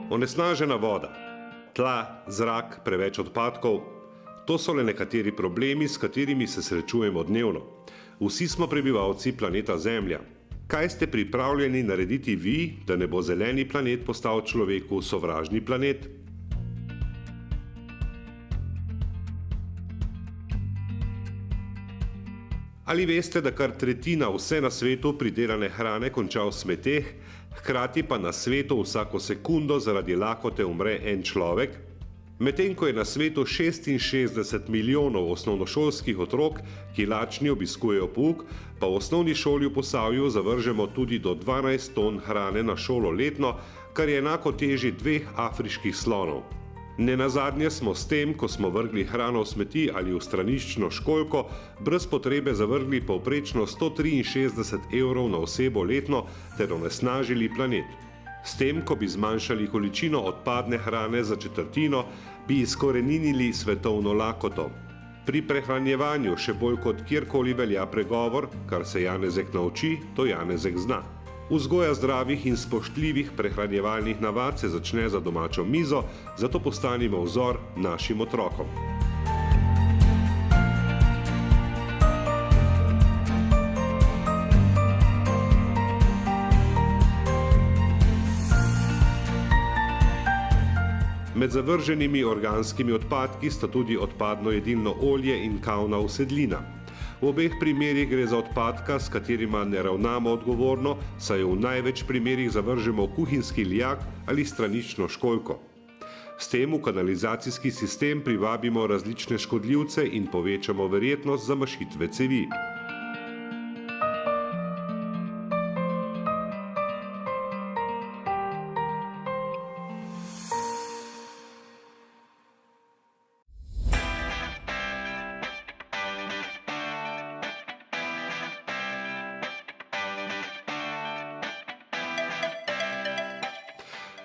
Onesnažena voda, tla, zrak, preveč odpadkov – to so le nekateri problemi, s katerimi se srečujemo dnevno. Vsi smo prebivalci planeta Zemlja. Kaj ste pripravljeni narediti vi, da ne bo zeleni planet postal človeku sovražni planet? Ali veste, da kar tretjina vse na svetu pridelane hrane konča v smeteh, hkrati pa na svetu vsako sekundo zaradi lakote umre en človek? Medtem ko je na svetu 66 milijonov osnovnošolskih otrok, ki lačni obiskujejo pouk, pa v osnovni šoli v Posavju zavržemo tudi do 12 ton hrane na šolo letno, kar je enako teži 2 afriških slonov. Nenazadnje smo s tem, ko smo vrgli hrano v smeti ali v straniščno školjko, brez potrebe zavrgli povprečno 163 evrov na osebo letno ter onesnažili planet. S tem, ko bi zmanjšali količino odpadne hrane za četrtino, bi izkoreninili svetovno lakoto. Pri prehranjevanju še bolj kot kjerkoli velja pregovor, kar se Janezek nauči, to Janezek zna. Vzgoja zdravih in spoštljivih prehranjevalnih navad se začne za domačo mizo, zato postanimo vzor našim otrokom. Med zavrženimi organskimi odpadki sta tudi odpadno jedilno olje in kavna usedlina. V obeh primerih gre za odpadka, s katerima ne ravnamo odgovorno, saj v največ primerih zavržemo kuhinjski lijak ali straniščno školjko. S tem v kanalizacijski sistem privabimo različne škodljivce in povečamo verjetnost zamašitve cevi.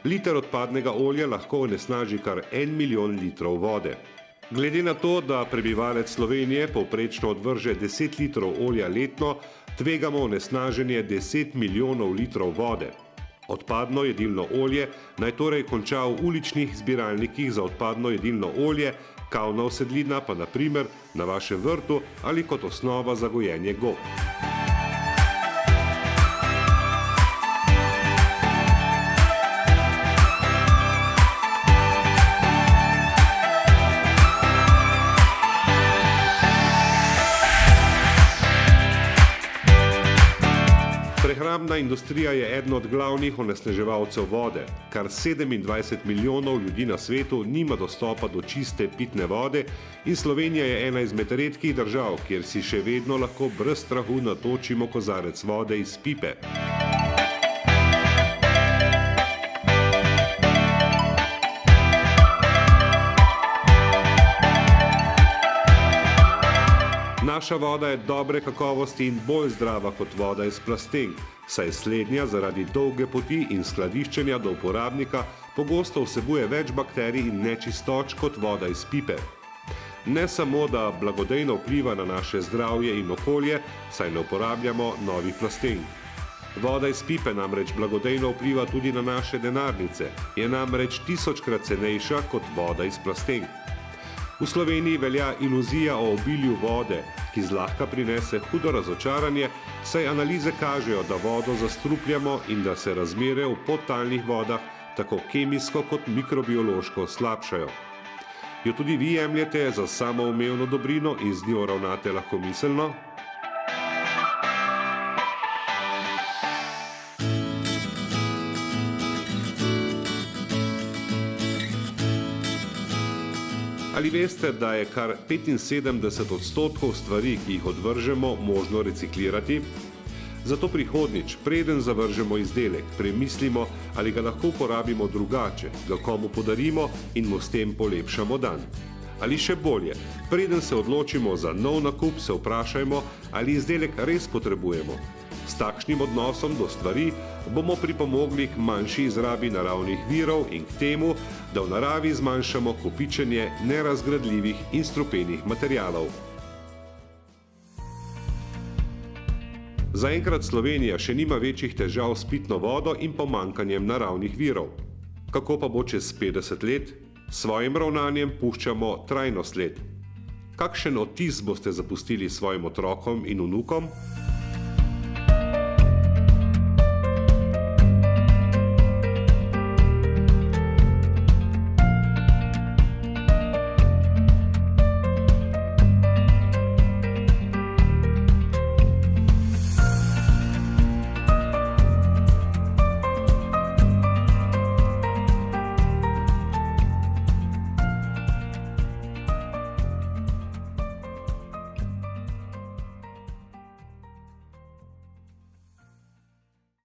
Liter odpadnega olja lahko onesnaži kar 1 milijon litrov vode. Glede na to, da prebivalec Slovenije povprečno odvrže 10 litrov olja letno, tvegamo onesnaženje 10 milijonov litrov vode. Odpadno jedilno olje naj torej konča v uličnih zbiralnikih za odpadno jedilno olje, kavna usedlina pa na primer na vašem vrtu ali kot osnova za gojenje gob. Prehrambna industrija je eden od glavnih onesnaževalcev vode. Kar 27 milijonov ljudi na svetu nima dostopa do čiste pitne vode in Slovenija je ena izmed redkih držav, kjer si še vedno lahko brez strahu natočimo kozarec vode iz pipe. Naša voda je dobre kakovosti in bolj zdrava kot voda iz plastenk, saj slednja zaradi dolge poti in skladiščenja do uporabnika pogosto vsebuje več bakterij in nečistoč kot voda iz pipe. Ne samo, da blagodejno vpliva na naše zdravje in okolje, saj ne uporabljamo novih plastenk. Voda iz pipe namreč blagodejno vpliva tudi na naše denarnice, je namreč 1000-krat cenejša kot voda iz plastenk. V Sloveniji velja iluzija o obilju vode, ki zlahka prinese hudo razočaranje, saj analize kažejo, da vodo zastrupljamo in da se razmere v podtalnih vodah tako kemijsko kot mikrobiološko slabšajo. Jo tudi vi jemljete za samoumevno dobrino in z njo ravnate lahkomiselno? Ali veste, da je kar 75% stvari, ki jih odvržemo, možno reciklirati? Zato prihodnjič, preden zavržemo izdelek, premislimo, ali ga lahko uporabimo drugače, ga komu podarimo in mu s tem polepšamo dan. Ali še bolje, preden se odločimo za nov nakup, se vprašajmo, ali izdelek res potrebujemo. S takšnim odnosom do stvari bomo pripomogli k manjši izrabi naravnih virov in k temu, da v naravi zmanjšamo kopičenje nerazgradljivih in strupenih materialov. Zaenkrat Slovenija še nima večjih težav s pitno vodo in pomanjkanjem naravnih virov. Kako pa bo čez 50 let? S svojim ravnanjem puščamo trajno sled. Kakšen odtis boste zapustili svojim otrokom in vnukom?